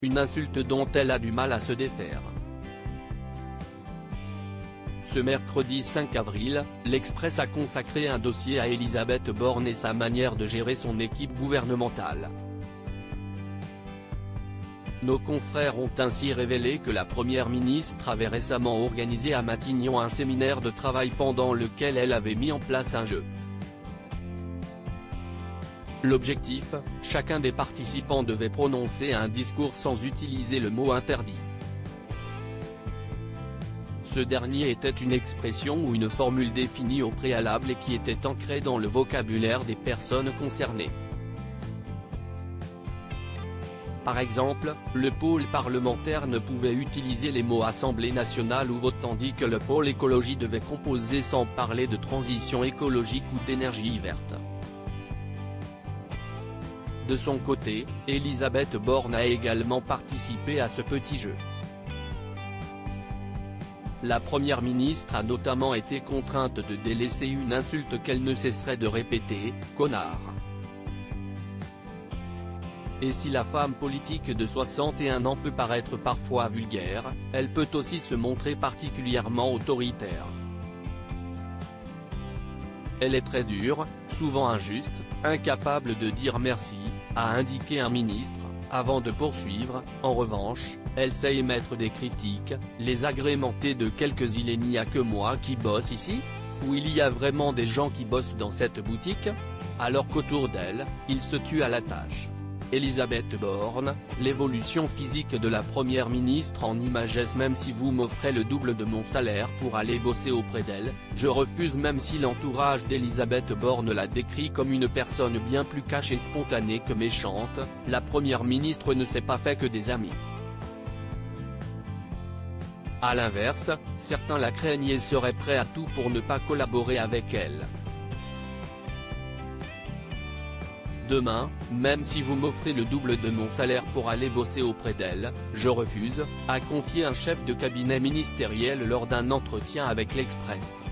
une insulte dont elle a du mal à se défaire. Ce mercredi 5 avril, l'Express a consacré un dossier à Elisabeth Borne et sa manière de gérer son équipe gouvernementale. Nos confrères ont ainsi révélé que la première ministre avait récemment organisé à Matignon un séminaire de travail pendant lequel elle avait mis en place un jeu. L'objectif, chacun des participants devait prononcer un discours sans utiliser le mot interdit. Ce dernier était une expression ou une formule définie au préalable et qui était ancrée dans le vocabulaire des personnes concernées. Par exemple, le pôle parlementaire ne pouvait utiliser les mots Assemblée nationale ou vote tandis que le pôle écologie devait composer sans parler de transition écologique ou d'énergie verte. De son côté, Elisabeth Borne a également participé à ce petit jeu. La première ministre a notamment été contrainte de délaisser une insulte qu'elle ne cesserait de répéter, « connard ». Et si la femme politique de 61 ans peut paraître parfois vulgaire, elle peut aussi se montrer particulièrement autoritaire. Elle est très dure, souvent injuste, incapable de dire merci, a indiqué un ministre, avant de poursuivre. En revanche, elle sait émettre des critiques, les agrémenter de quelques « il n'y a que moi qui bosse ici » ou « il y a vraiment des gens qui bossent dans cette boutique ?» alors qu'autour d'elle, ils se tuent à la tâche. Elisabeth Borne, l'évolution physique de la première ministre en images. Même si vous m'offrez le double de mon salaire pour aller bosser auprès d'elle, je refuse. Même si l'entourage d'Elisabeth Borne la décrit comme une personne bien plus cash et spontanée que méchante, la première ministre ne s'est pas fait que des amis. A l'inverse, certains la craignent et seraient prêts à tout pour ne pas collaborer avec elle. Demain, même si vous m'offrez le double de mon salaire pour aller bosser auprès d'elle, je refuse, a confié un chef de cabinet ministériel lors d'un entretien avec l'Express.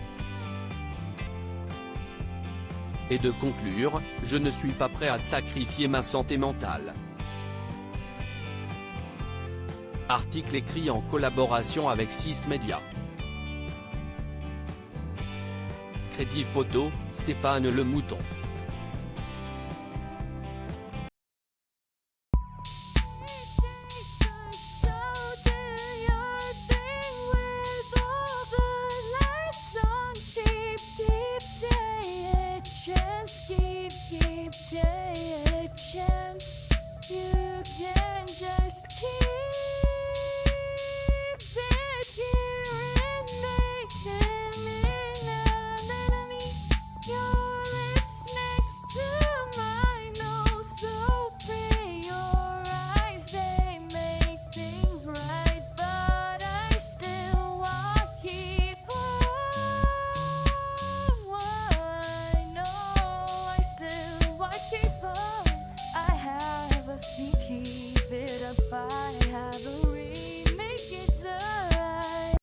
Et de conclure, je ne suis pas prêt à sacrifier ma santé mentale. Article écrit en collaboration avec 6 médias. Crédit photo, Stéphane Le Mouton.